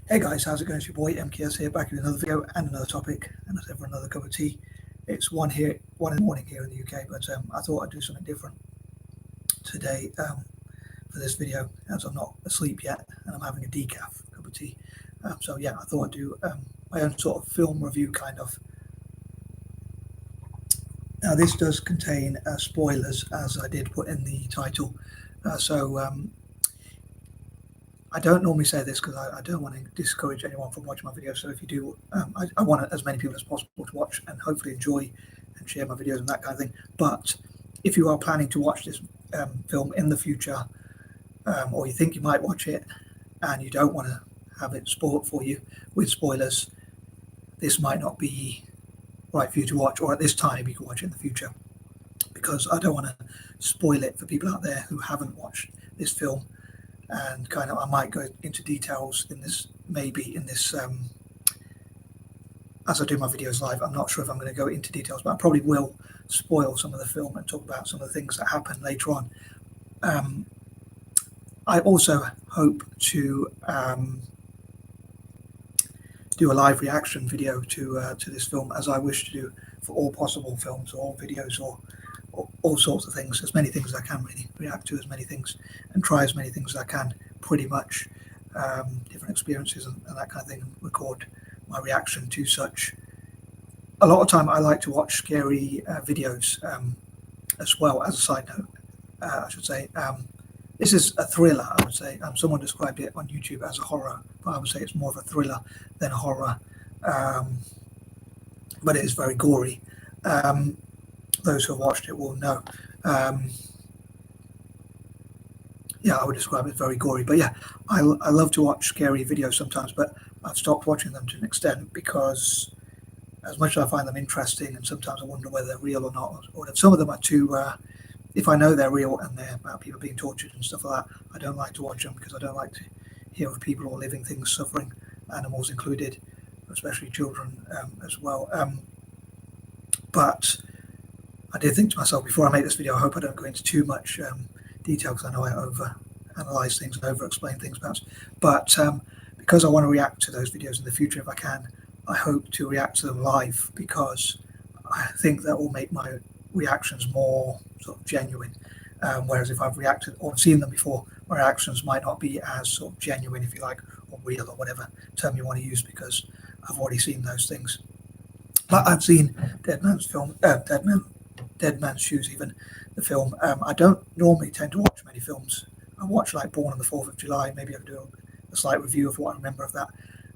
Hey guys, how's it going? It's your boy M.K.S here, back with another video and another topic, and as ever, another cup of tea. It's 1 in the morning here in the UK, but I thought I'd do something different today for this video, as I'm not asleep yet and I'm having a decaf cup of tea. So yeah, I thought I'd do my own sort of film review kind of. Now this does contain spoilers, as I did put in the title. I don't normally say this because I don't want to discourage anyone from watching my videos. So if you do, I want as many people as possible to watch and hopefully enjoy and share my videos and that kind of thing. But if you are planning to watch this film in the future, or you think you might watch it and you don't want to have it spoiled for you with spoilers, this might not be right for you to watch, or at this time you can watch it in the future, because I don't want to spoil it for people out there who haven't watched this film. And kind of, I might go into details in this, maybe in this, as I do my videos live. I'm not sure if I'm going to go into details, but I probably will spoil some of the film and talk about some of the things that happen later on. I also hope to do a live reaction video to this film, as I wish to do for all possible films or videos or all sorts of things, as many things as I can, really react to as many things and try as many things as I can, pretty much different experiences and that kind of thing, and record my reaction to such. A lot of time I like to watch scary videos as well. As a side note, I should say, this is a thriller, I would say. Someone described it on YouTube as a horror, but I would say it's more of a thriller than a horror, but it is very gory. Those who have watched it will know. Yeah, I would describe it as very gory. But yeah, I love to watch scary videos sometimes, but I've stopped watching them to an extent, because as much as I find them interesting, and sometimes I wonder whether they're real or not, or if some of them are too, if I know they're real and they're about people being tortured and stuff like that, I don't like to watch them, because I don't like to hear of people or living things suffering, animals included, especially children as well. But I did think to myself before I make this video, I hope I don't go into too much detail, because I know I over-analyze things and over-explain things perhaps. But because I want to react to those videos in the future if I can, I hope to react to them live, because I think that will make my reactions more sort of genuine. Whereas if I've reacted or seen them before, my reactions might not be as sort of genuine, if you like, or real, or whatever term you want to use, because I've already seen those things. But I've seen Dead Man's Shoes, even the film. I don't normally tend to watch many films. I watch like Born on the 4th of July. Maybe I can do a slight review of what I remember of that.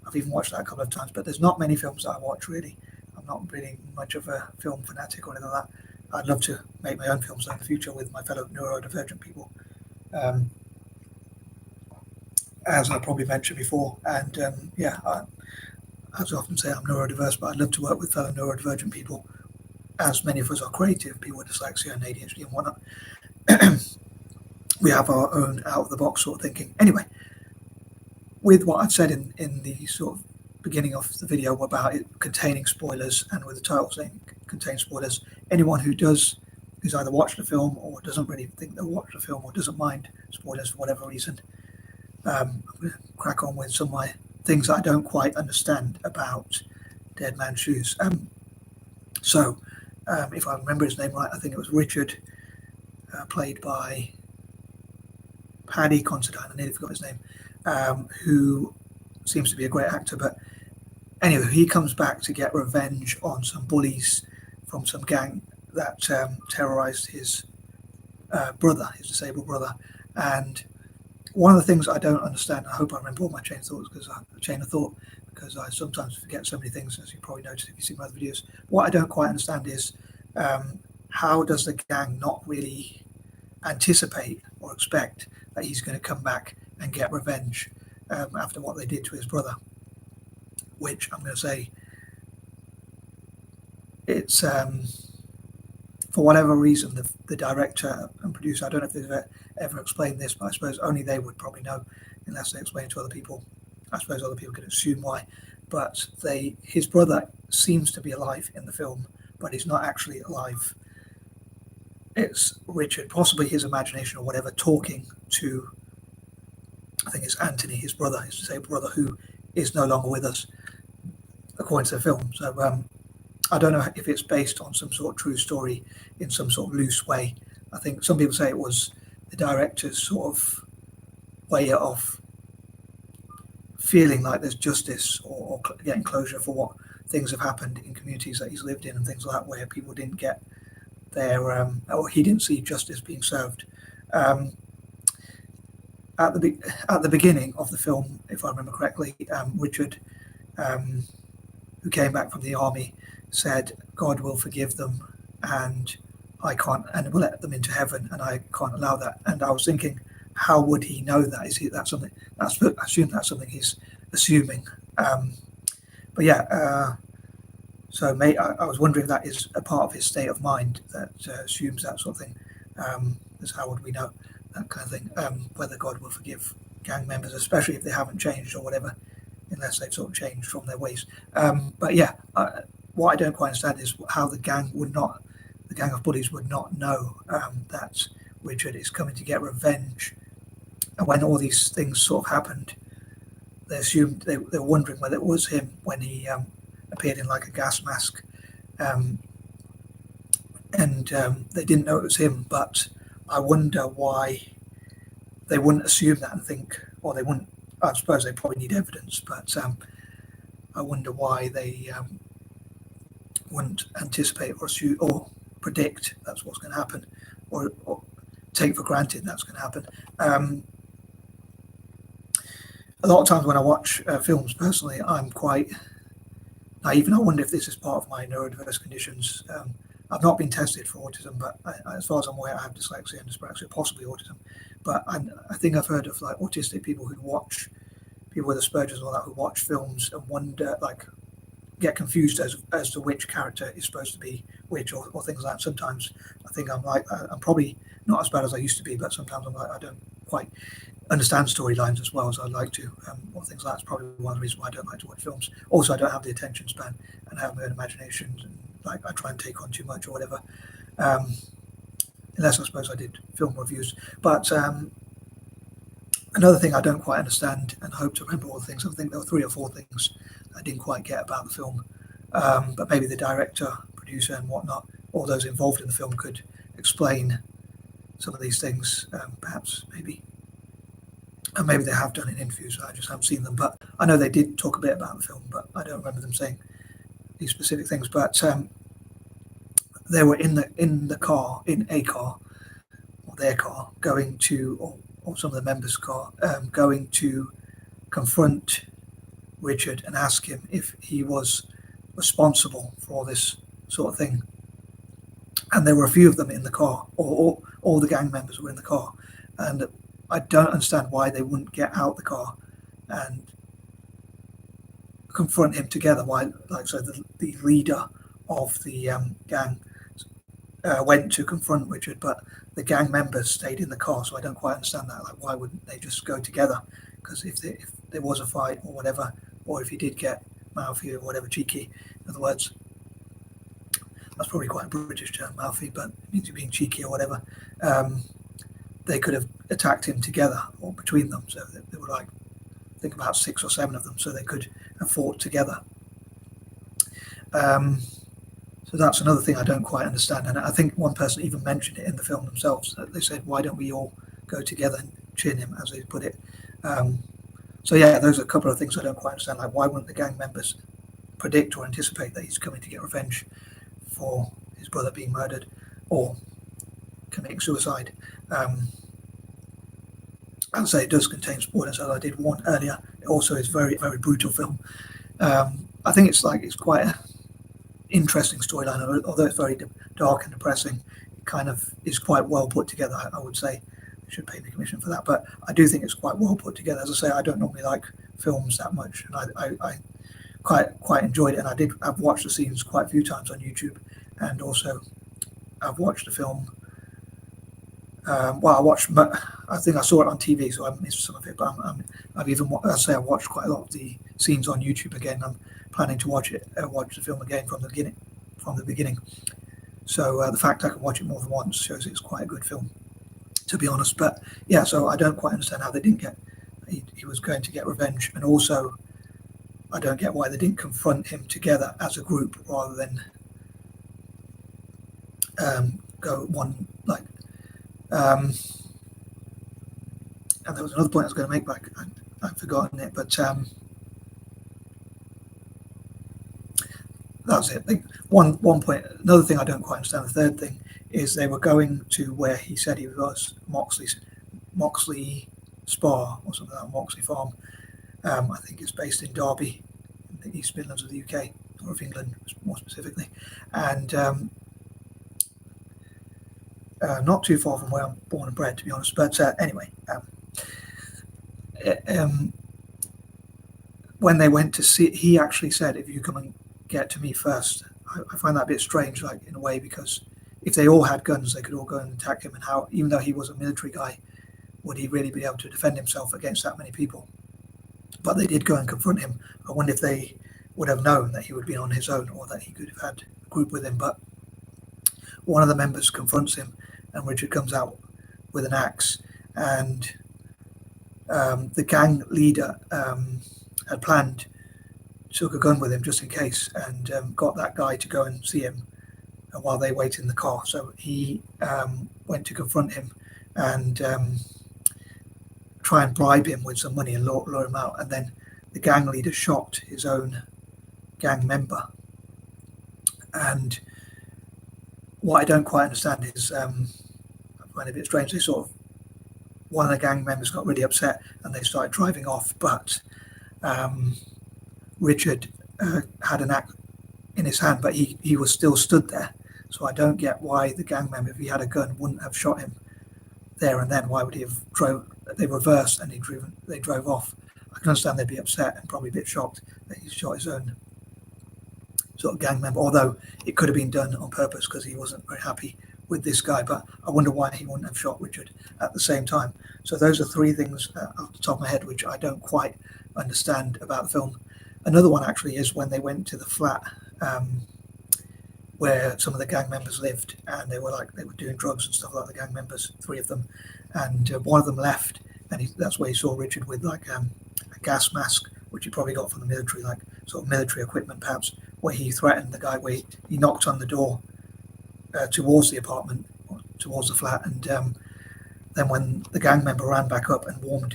I've even watched that a couple of times, but there's not many films that I watch, really. I'm not really much of a film fanatic or anything like that. I'd love to make my own films in the future with my fellow neurodivergent people, as I probably mentioned before. And yeah, as I often say, I'm neurodiverse, but I'd love to work with fellow neurodivergent people, as many of us are creative, people with dyslexia and ADHD and whatnot. We have our own out-of-the-box sort of thinking. Anyway, with what I'd said in the sort of beginning of the video about it containing spoilers, and with the title saying contains spoilers, anyone who's either watched the film or doesn't really think they'll watch the film, or doesn't mind spoilers for whatever reason, I'm going to crack on with some of my things that I don't quite understand about Dead Man's Shoes. If I remember his name right, I think it was Richard, played by Paddy Considine. I nearly forgot his name. Who seems to be a great actor. But anyway, he comes back to get revenge on some bullies from some gang that terrorized his brother, his disabled brother. And one of the things I don't understand, I hope I remember all my chain of thought, because I sometimes forget so many things, as you probably noticed if you see my other videos. What I don't quite understand is how does the gang not really anticipate or expect that he's going to come back and get revenge after what they did to his brother, which I'm going to say, it's for whatever reason, the director and producer, I don't know if they've ever explained this, but I suppose only they would probably know, unless they explain it to other people. I suppose other people can assume why, but his brother seems to be alive in the film, but he's not actually alive. It's Richard, possibly his imagination or whatever, talking to, I think it's Anthony, his brother, his disabled brother, who is no longer with us, according to the film. So I don't know if it's based on some sort of true story in some sort of loose way. I think some people say it was the director's sort of way of feeling like there's justice or getting closure for what things have happened in communities that he's lived in and things like that, where people didn't get their or he didn't see justice being served. At the beginning of the film, if I remember correctly, Richard, who came back from the army, said, "God will forgive them, and I can't, and will let them into heaven, and I can't allow that." And I was thinking, how would he know that? Is that something? I assume that's something he's assuming. But yeah, so I was wondering if that is a part of his state of mind that assumes that sort of thing. Is how would we know that kind of thing? Whether God will forgive gang members, especially if they haven't changed or whatever, unless they've sort of changed from their ways. But yeah, what I don't quite understand is how the gang of bullies would not know that Richard is coming to get revenge. And when all these things sort of happened, they assumed they were wondering whether it was him when he appeared in like a gas mask, and they didn't know it was him. But I wonder why they wouldn't assume that and think, or they wouldn't. I suppose they probably need evidence, but I wonder why they wouldn't anticipate or assume or predict that's what's going to happen, or take for granted that's going to happen. A lot of times when I watch films, personally, I'm quite naive, and I wonder if this is part of my neurodiverse conditions. I've not been tested for autism, but as far as I'm aware, I have dyslexia and dyspraxia, possibly autism. But I think I've heard of like autistic people who watch, people with Asperger's and all that, who watch films and wonder, like, get confused as to which character is supposed to be which, or things like that. Sometimes I think I'm like, I'm probably not as bad as I used to be, but sometimes I'm like, I don't quite understand storylines as well as I'd like to, or things like that's probably one of the reasons why I don't like to watch films. Also, I don't have the attention span and I have my own imagination, and like I try and take on too much or whatever, unless I suppose I did film reviews. But another thing I don't quite understand, and I hope to remember all the things, I think there were 3 or 4 things I didn't quite get about the film, but maybe the director, producer and whatnot, all those involved in the film could explain some of these things, perhaps, maybe. And maybe they have done in interviews, I just haven't seen them. But I know they did talk a bit about the film, but I don't remember them saying these specific things. But they were in a car, or their car, going to, or some of the members' car, going to confront Richard and ask him if he was responsible for all this sort of thing. And there were a few of them in the car, or all the gang members were in the car. And I don't understand why they wouldn't get out the car and confront him together. Why, like, so the leader of the gang went to confront Richard, but the gang members stayed in the car. So I don't quite understand that. Like, why wouldn't they just go together? Because if there was a fight or whatever, or if he did get mouthy or whatever, cheeky, in other words, that's probably quite a British term, mouthy, but it means you're being cheeky or whatever. They could have attacked him together or between them. So they were like, I think about 6 or 7 of them, so they could have fought together. So that's another thing I don't quite understand. And I think one person even mentioned it in the film themselves. They said, why don't we all go together and chin him, as they put it. So yeah, those are a couple of things I don't quite understand. Like, why wouldn't the gang members predict or anticipate that he's coming to get revenge for his brother being murdered or committing suicide? I'd say it does contain spoilers, as I did warn earlier. It also is very, very brutal film. I think it's quite an interesting storyline, although it's very dark and depressing. It kind of is quite well put together, I would say. I should pay me commission for that, but I do think it's quite well put together. As I say, I don't normally like films that much, and I quite enjoyed it, and I've watched the scenes quite a few times on YouTube, and also I've watched the film. I think I saw it on TV, so I missed some of it. But I watched quite a lot of the scenes on YouTube again. I'm planning to watch the film again from the beginning. So the fact I can watch it more than once shows it's quite a good film, to be honest. But yeah, so I don't quite understand how they didn't get. He was going to get revenge, and also I don't get why they didn't confront him together as a group rather than go one like. And there was another point I was going to make, but I've forgotten it. But that was it. One point. Another thing I don't quite understand. The third thing is they were going to where he said he was, Moxley Spa or something like that, Moxley Farm. I think it's based in Derby, in the East Midlands of the UK, or of England more specifically, and not too far from where I'm born and bred, to be honest. But anyway, when they went to see, he actually said, "If you come and get to me first." I find that a bit strange, like in a way, because if they all had guns, they could all go and attack him. And how, even though he was a military guy, would he really be able to defend himself against that many people? But they did go and confront him. I wonder if they would have known that he would be on his own, or that he could have had a group with him. But one of the members confronts him, and Richard comes out with an axe, and the gang leader had planned, took a gun with him just in case, and got that guy to go and see him while they wait in the car. So he went to confront him and try and bribe him with some money and lure him out. And then the gang leader shot his own gang member. And what I don't quite understand is, I find it a bit strange, they sort of, one of the gang members got really upset and they started driving off, but Richard had an axe in his hand, but he was still stood there. So I don't get why the gang member, if he had a gun, wouldn't have shot him there and then. Why would he have they reversed and they drove off? I can understand they'd be upset and probably a bit shocked that he shot his own sort of gang member, although it could have been done on purpose because he wasn't very happy with this guy. But I wonder why he wouldn't have shot Richard at the same time. So those are three things off the top of my head which I don't quite understand about the film. Another one actually is when they went to the flat where some of the gang members lived, and they were doing drugs and stuff like the gang members, three of them, and one of them left, and that's where he saw Richard with like a gas mask, which he probably got from the military, like sort of military equipment perhaps, where he threatened the guy, where he knocked on the door towards the apartment, towards the flat, and then when the gang member ran back up and warned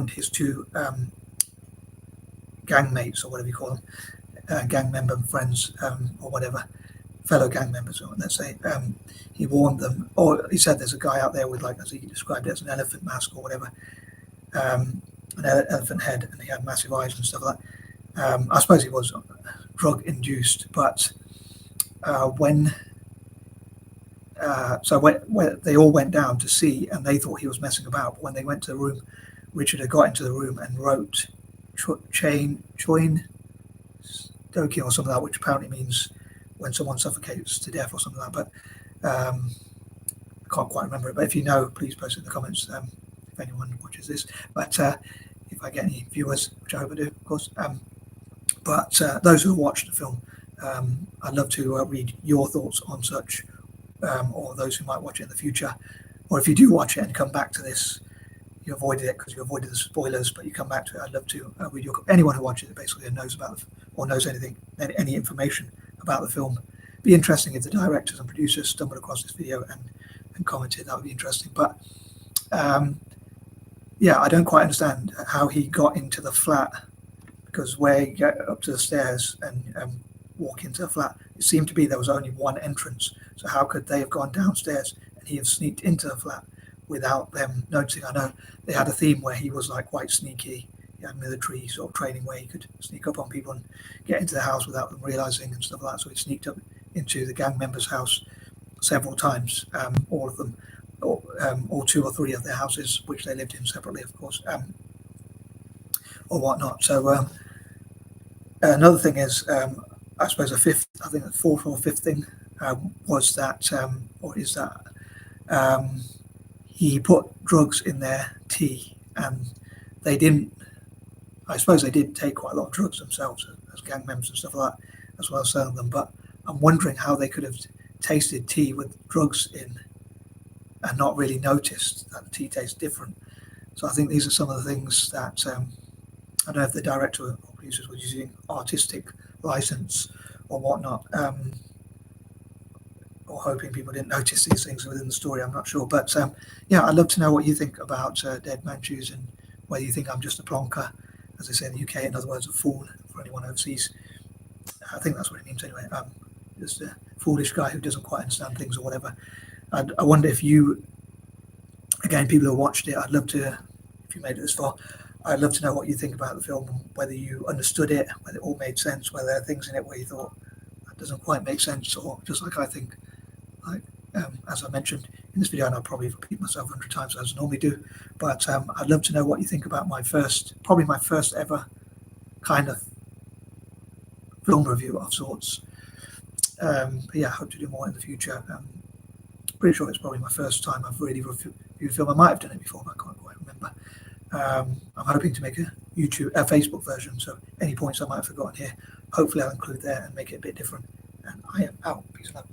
his two gang mates, or whatever you call them, gang member friends, or whatever, fellow gang members, or let's say, he warned them, or he said there's a guy out there with, like, as he described it, as an elephant mask or whatever, an elephant head, and he had massive eyes and stuff like that. I suppose he was drug induced, but when they all went down to see, and they thought he was messing about, but when they went to the room, Richard had got into the room and wrote choin stoking or something like that, which apparently means when someone suffocates to death or something like that. But I can't quite remember it. But if you know, please post it in the comments if anyone watches this. But if I get any viewers, which I hope I do, of course. But those who have watched the film, I'd love to read your thoughts on such, or those who might watch it in the future. Or if you do watch it and come back to this, you avoided it because you avoided the spoilers, but you come back to it. I'd love to read anyone who watches it basically and knows about or knows any information about the film. It'd be interesting if the directors and producers stumbled across this video and commented. That would be interesting. But yeah, I don't quite understand how he got into the flat, because where you get up to the stairs and walk into the flat, it seemed to be there was only one entrance. So how could they have gone downstairs and he have sneaked into the flat without them noticing? I know they had a theme where he was like quite sneaky. He had military sort of training where he could sneak up on people and get into the house without them realizing and stuff like that. So he sneaked up into the gang member's house several times, all of them, or two or three of their houses, which they lived in separately, of course, or whatnot. So another thing is, I suppose the fourth or fifth thing was that, or is that, he put drugs in their tea, and they didn't. I suppose they did take quite a lot of drugs themselves as gang members and stuff like that, as well as selling them. But I'm wondering how they could have tasted tea with drugs in and not really noticed that the tea tastes different. So I think these are some of the things that I don't know if the director or producers was using artistic license or whatnot, or hoping people didn't notice these things within the story. I'm not sure, but yeah, I'd love to know what you think about Dead Man Shoes, and whether you think I'm just a plonker, as they say in the UK. In other words, a fool for anyone overseas. I think that's what it means anyway. Just a foolish guy who doesn't quite understand things or whatever. I wonder if you, again, people who watched it, I'd love to, if you made it this far, I'd love to know what you think about the film, whether you understood it, whether it all made sense, whether there are things in it where you thought that doesn't quite make sense, or just like I think, like as I mentioned in this video, and I'll probably repeat myself 100 times as I normally do, but I'd love to know what you think about probably my first ever kind of film review of sorts. But yeah, I hope to do more in the future. Pretty sure it's probably my first time I've really reviewed a film. I might have done it before, but I can't quite remember. I'm hoping to make a Facebook version, so any points I might have forgotten here, hopefully I'll include there and make it a bit different. And I am out. Peace and love.